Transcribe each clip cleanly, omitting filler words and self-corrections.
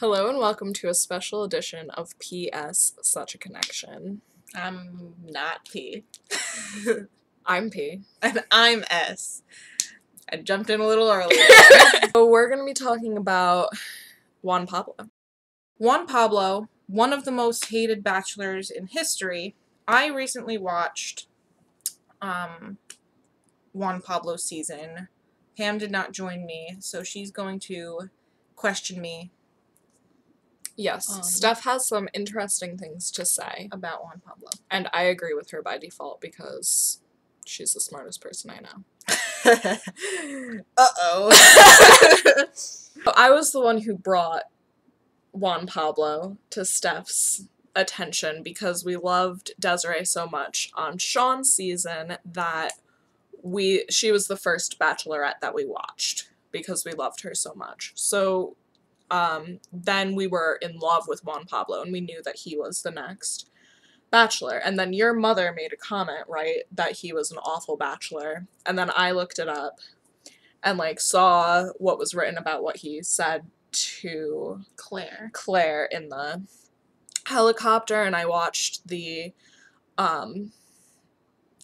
Hello and welcome to a special edition of P.S. Such a Connection. I'm not P. I'm P. And I'm S. I jumped in a little early. So we're going to be talking about Juan Pablo. Juan Pablo, one of the most hated bachelors in history. I recently watched Juan Pablo's season. Pam did not join me, so she's going to question me Yes, Steph has some interesting things to say about Juan Pablo. And I agree with her by default because she's the smartest person I know. Uh-oh. I was the one who brought Juan Pablo to Steph's attention because we loved Desiree so much on Sean's season that she was the first Bachelorette that we watched because we loved her so much. So then we were in love with Juan Pablo and we knew that he was the next Bachelor. And then your mother made a comment, right, that he was an awful Bachelor. And then I looked it up and saw what was written about what he said to Claire in the helicopter, and I watched the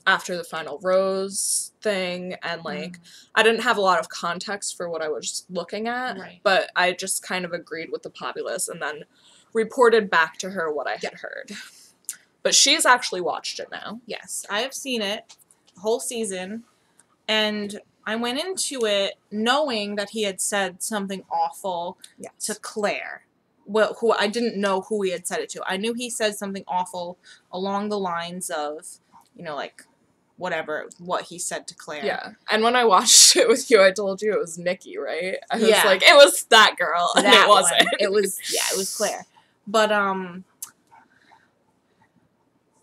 after the final rose thing, and I didn't have a lot of context for what I was looking at, right. But I just kind of agreed with the populace and then reported back to her what I had heard. But she's actually watched it now. Yes, I have seen it, the whole season, and I went into it knowing that he had said something awful to Claire. Well, who I didn't know who he had said it to. I knew he said something awful along the lines of, what he said to Claire. Yeah. And when I watched it with you, I told you it was Nikki, right? I was like, it was that girl. And it wasn't. It was Claire. But,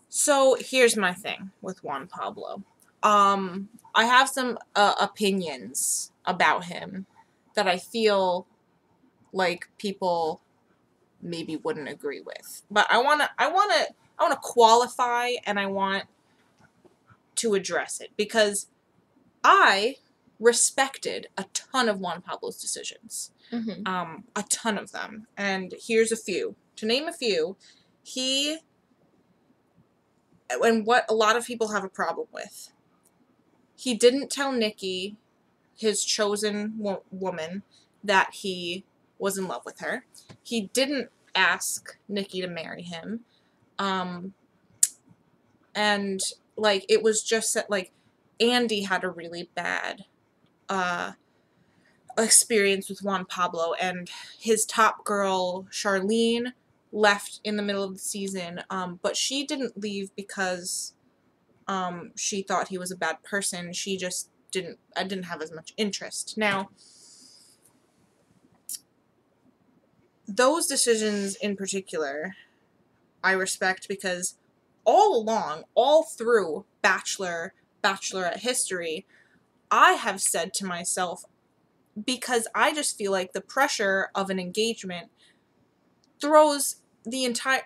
so here's my thing with Juan Pablo. I have some opinions about him that I feel like people maybe wouldn't agree with. But I wanna qualify, and I want to address it because I respected a ton of Juan Pablo's decisions. Mm-hmm. A ton of them. And here's a few. To name a few, and what a lot of people have a problem with, he didn't tell Nikki, his chosen woman, that he was in love with her. He didn't ask Nikki to marry him. And, it was just that, Andy had a really bad experience with Juan Pablo, and his top girl, Charlene, left in the middle of the season, but she didn't leave because she thought he was a bad person. She just didn't have as much interest. Now, those decisions in particular, I respect because all along, all through Bachelorette history, I have said to myself, because I just feel like the pressure of an engagement throws the entire,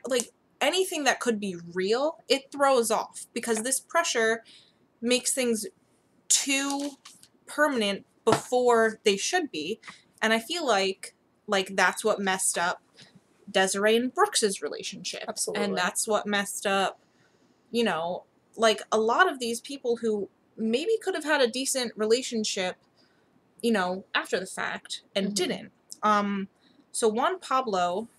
anything that could be real, it throws off, because this pressure makes things too permanent before they should be, and I feel like that's what messed up Desiree and Brooks's relationship. Absolutely. And that's what messed up, a lot of these people who maybe could have had a decent relationship, after the fact, and didn't. So Juan Pablo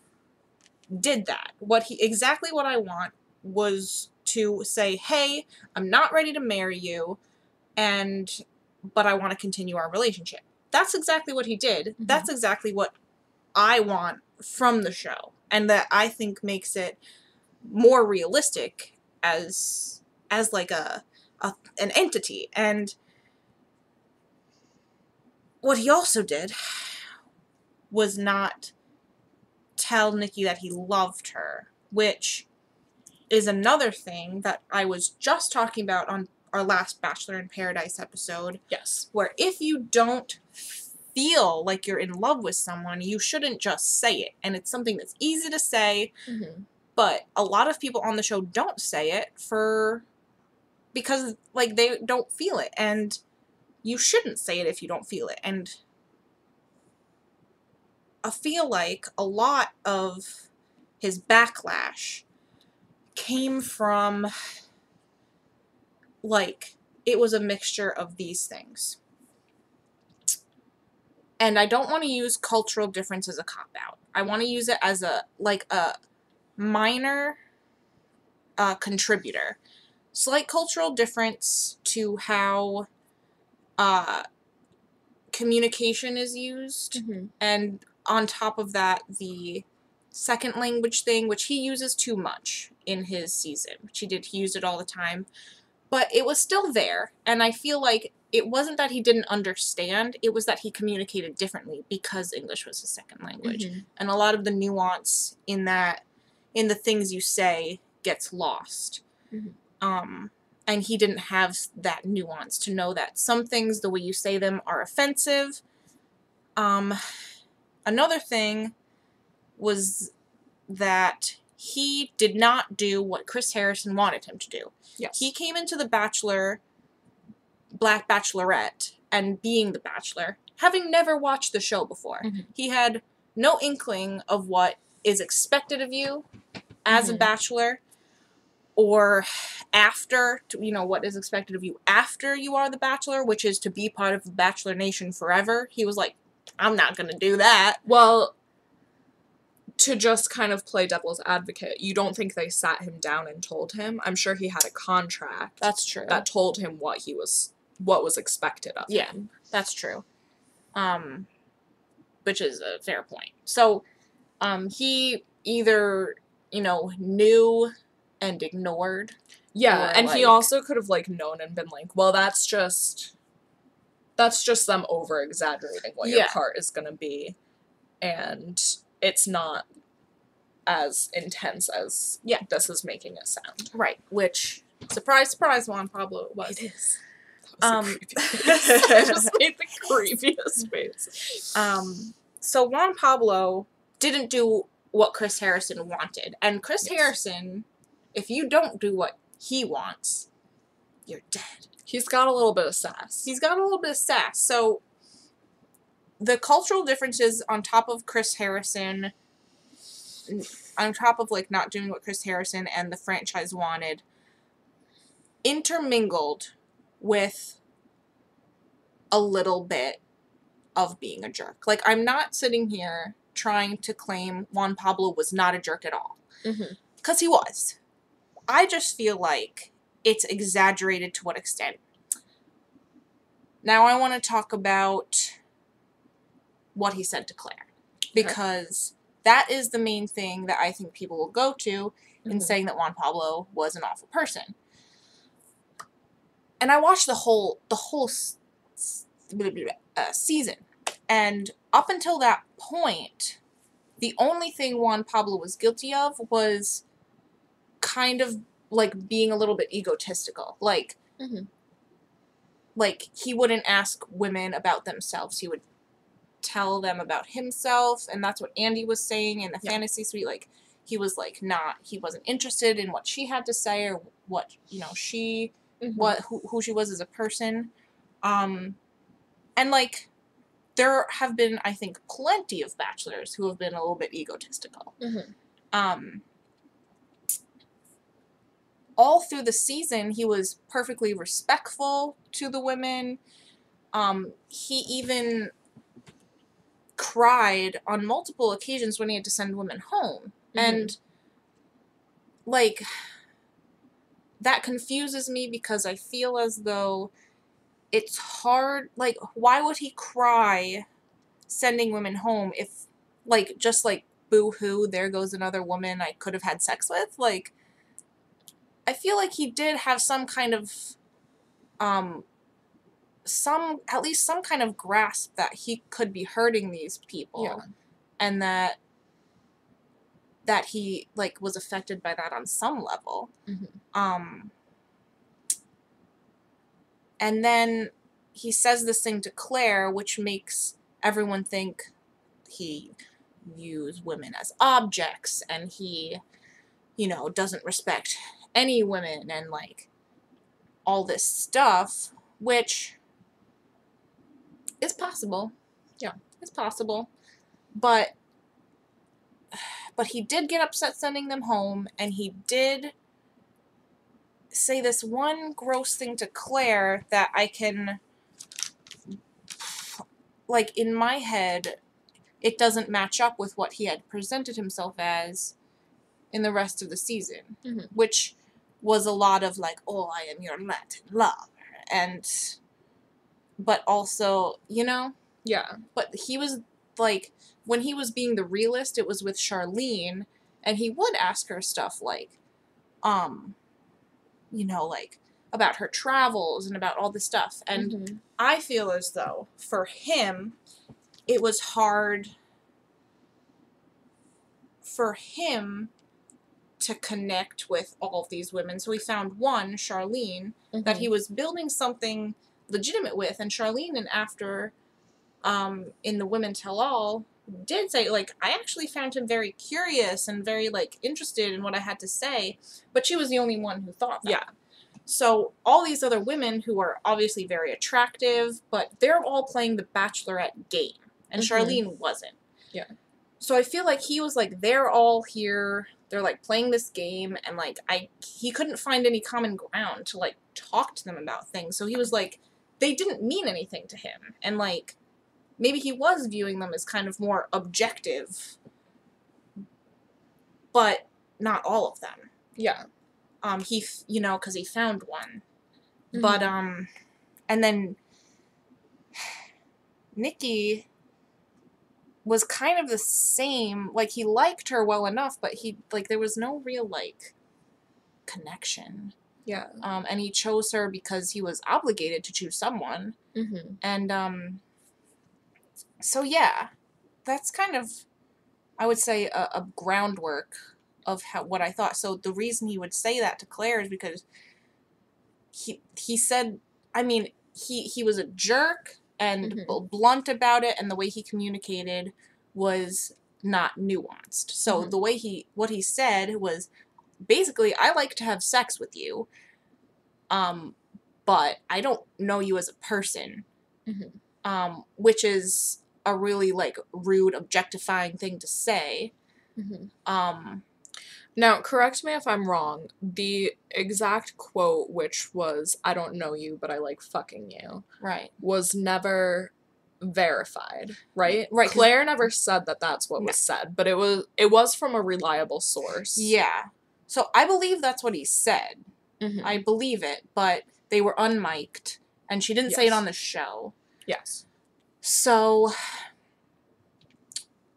did that. Exactly what I want was to say, hey, I'm not ready to marry you, but I want to continue our relationship. That's exactly what he did. Mm-hmm. That's exactly what I want from the show, and that I think makes it more realistic as an entity. And what he also did was not tell Nikki that he loved her, which is another thing that I was just talking about on our last Bachelor in Paradise episode. Yes. Where if you don't feel like you're in love with someone, you shouldn't just say it. And it's something that's easy to say, but a lot of people on the show don't say it because they don't feel it. And you shouldn't say it if you don't feel it. And I feel like a lot of his backlash came from, like, it was a mixture of these things. And I don't want to use cultural difference as a cop-out. I want to use it as a minor contributor. Slight cultural difference to how communication is used. Mm-hmm. And on top of that, the second language thing, which he uses too much in his season. He used it all the time. But it was still there, and I feel like it wasn't that he didn't understand, it was that he communicated differently because English was his second language. Mm-hmm. And a lot of the nuance in the things you say gets lost. Mm-hmm. And he didn't have that nuance to know that some things, the way you say them, are offensive. Another thing was that he did not do what Chris Harrison wanted him to do. Yes. He came into The Bachelor, Black Bachelorette, and being The Bachelor, having never watched the show before. Mm-hmm. He had no inkling of what is expected of you as a bachelor, or after, what is expected of you after you are the bachelor, which is to be part of the Bachelor Nation forever. He was like, I'm not going to do that. Well, to just kind of play devil's advocate, you don't think they sat him down and told him? I'm sure he had a contract. That's true. That told him what was expected of him. That's true. Which is a fair point. So, he either, knew and ignored. Yeah, or, and he also could have, known and been like, well, that's just them over-exaggerating what your part is gonna be. And it's not as intense as this is making it sound. Right. Which, surprise, surprise, Juan Pablo, it was. It is. That was the creepiest. I just made the creepiest face. So Juan Pablo didn't do what Chris Harrison wanted. And Chris Harrison, if you don't do what he wants, you're dead. He's got a little bit of sass. So the cultural differences on top of Chris Harrison, on top of not doing what Chris Harrison and the franchise wanted, intermingled with a little bit of being a jerk. I'm not sitting here trying to claim Juan Pablo was not a jerk at all. Because he was. I just feel like it's exaggerated to what extent. Now I want to talk about what he said to Claire. Because that is the main thing that I think people will go to in saying that Juan Pablo was an awful person. And I watched the whole season. And up until that point, the only thing Juan Pablo was guilty of was kind of being a little bit egotistical. He wouldn't ask women about themselves. He would tell them about himself, and that's what Andy was saying in the fantasy suite. He was he wasn't interested in what she had to say or what she who she was as a person. And there have been, I think, plenty of bachelors who have been a little bit egotistical. All through the season, he was perfectly respectful to the women. He even cried on multiple occasions when he had to send women home. And, that confuses me because I feel as though it's hard, why would he cry sending women home if, just boo-hoo, there goes another woman I could have had sex with? I feel like he did have some kind of, at least some kind of grasp that he could be hurting these people. And that he, was affected by that on some level. And then he says this thing to Claire, which makes everyone think he views women as objects, and he, doesn't respect any women, and, all this stuff, which is possible. Yeah, it's possible. But he did get upset sending them home, and he did say this one gross thing to Claire that I can, like, in my head, it doesn't match up with what he had presented himself as in the rest of the season, which was a lot of, like, oh, I am your Latin lover, and, but also, you know? Yeah. But he was, like, when he was being the realist, it was with Charlene, and he would ask her stuff like, you know, like, about her travels and about all this stuff. And I feel as though, for him, it was hard for him to connect with all of these women. So he found one, Charlene, that he was building something legitimate with. And Charlene, and after, in The Women Tell All, did say, like, I actually found him very curious and very, like, interested in what I had to say. But she was the only one who thought that. Yeah. So all these other women who are obviously very attractive, but they're all playing the Bachelorette game. And Charlene wasn't. Yeah. So I feel like he was like, they're all here, they're like playing this game, and like he couldn't find any common ground to like talk to them about things. So he was like, they didn't mean anything to him. And like, maybe he was viewing them as kind of more objective, but not all of them. Yeah. He, you know, because he found one. But, and then Nikki was kind of the same, like, he liked her well enough, but he, like, there was no real, like, connection. Yeah. And he chose her because he was obligated to choose someone. And, so yeah, that's kind of, I would say, a groundwork of what I thought. So the reason he would say that to Claire is because he said, I mean, he was a jerk and blunt about it, and the way he communicated was not nuanced. So the way what he said was basically, I like to have sex with you, but I don't know you as a person, which is a really, like, rude, objectifying thing to say. Now, correct me if I'm wrong, the exact quote, which was, I don't know you, but I like fucking you, right, was never verified, right? Right. Claire never said that that's what was said, but it was from a reliable source. Yeah. So I believe that's what he said. I believe it, but they were unmiked, and she didn't say it on the show. Yes. So,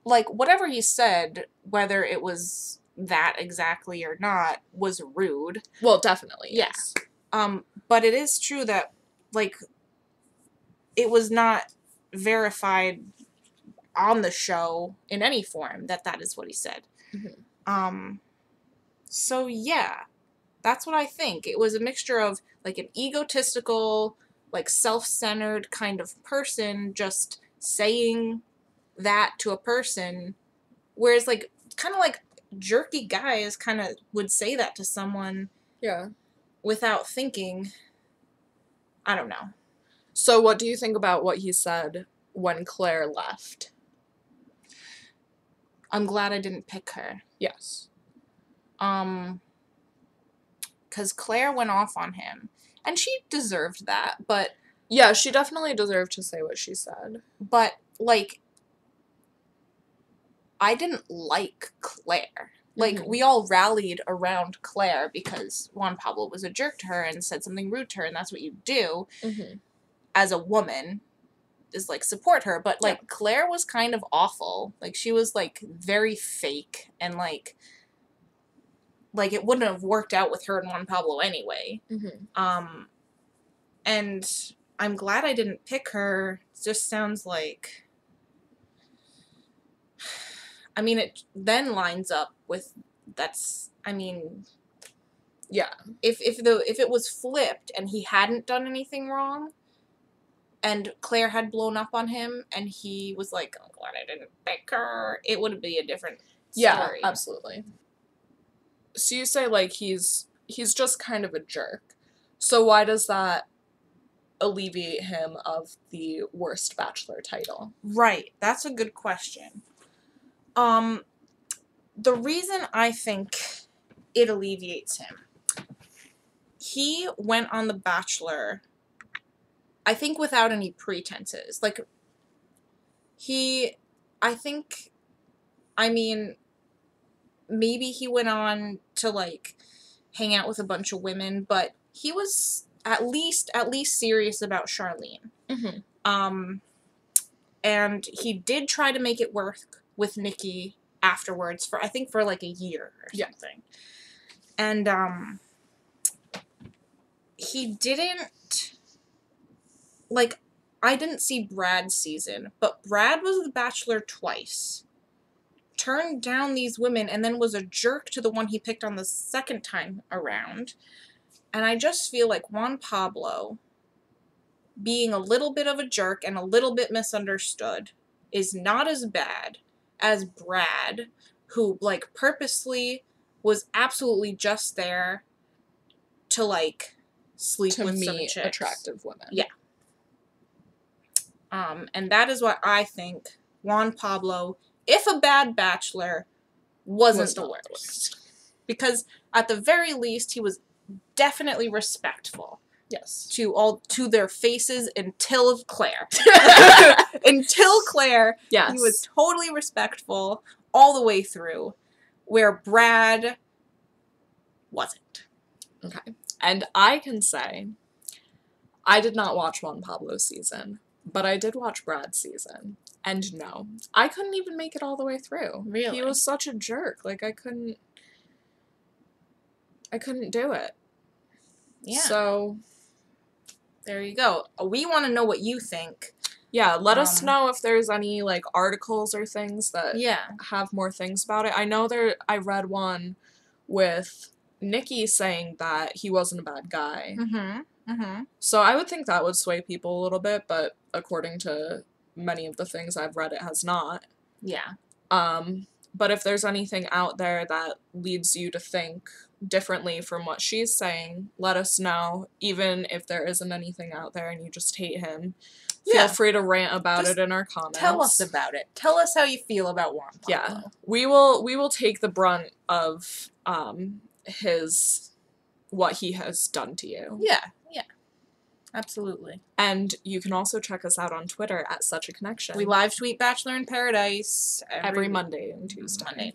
like, whatever he said, whether it was that exactly or not, was rude. Well, definitely, yes. But it is true that, like, it was not verified on the show in any form that is what he said. So yeah, that's what I think. It was a mixture of, like, an egotistical, like, self-centered kind of person just saying that to a person, whereas, like, kind of like jerky guys kind of would say that to someone without thinking. I don't know. So what do you think about what he said when Claire left? I'm glad I didn't pick her. Yes. Because Claire went off on him, and she deserved that, but... Yeah, she definitely deserved to say what she said. But, like, I didn't like Claire. Like, we all rallied around Claire because Juan Pablo was a jerk to her and said something rude to her, and that's what you do as a woman, is, like, support her. But, like, Claire was kind of awful. Like, she was, like, very fake, and, like, it wouldn't have worked out with her and Juan Pablo anyway. And I'm glad I didn't pick her. It just sounds like... I mean, it then lines up with I mean, yeah. If it was flipped and he hadn't done anything wrong, and Claire had blown up on him, and he was like, "I'm glad I didn't pick her," it would be a different story. Yeah, absolutely. So you say, like, he's just kind of a jerk. So why does that alleviate him of the worst Bachelor title? Right. That's a good question. The reason I think it alleviates him, he went on The Bachelor, I think without any pretenses. Like, maybe he went on to, like, hang out with a bunch of women, but he was at least serious about Charlene. Mm-hmm. And he did try to make it work with Nikki afterwards for like a year or something. And he didn't, like, I didn't see Brad's season, but Brad was The Bachelor twice. Turned down these women and then was a jerk to the one he picked on the second time around. And I just feel like Juan Pablo being a little bit of a jerk and a little bit misunderstood is not as bad as Brad, who, like, purposely was absolutely just there to, like, sleep with some chicks. Attractive women. Yeah. And that is why I think Juan Pablo, if a bad bachelor, wasn't the worst. Because at the very least, he was definitely respectful. Yes. To their faces until Claire. Until Claire, yes. He was totally respectful all the way through, where Brad wasn't. Okay. And I can say, I did not watch Juan Pablo's season, but I did watch Brad's season. And no, I couldn't even make it all the way through. Really? He was such a jerk. Like, I couldn't do it. Yeah. So, there you go. We want to know what you think. Yeah, let us know if there's any, like, articles or things that Yeah. have more things about it. I know I read one with Nikki saying that he wasn't a bad guy. Mm-hmm. Mm-hmm. So I would think that would sway people a little bit, but according to many of the things I've read, it has not. Yeah. But if there's anything out there that leads you to think differently from what she's saying, let us know. Even if there isn't anything out there and you just hate him, feel free to rant about it in our comments. Tell us about it. Tell us how you feel about Juan Pablo. Yeah. We will take the brunt of what he has done to you. Yeah. Yeah. Absolutely. And you can also check us out on Twitter at Such a Connection. We live tweet Bachelor in Paradise every Monday and Tuesday.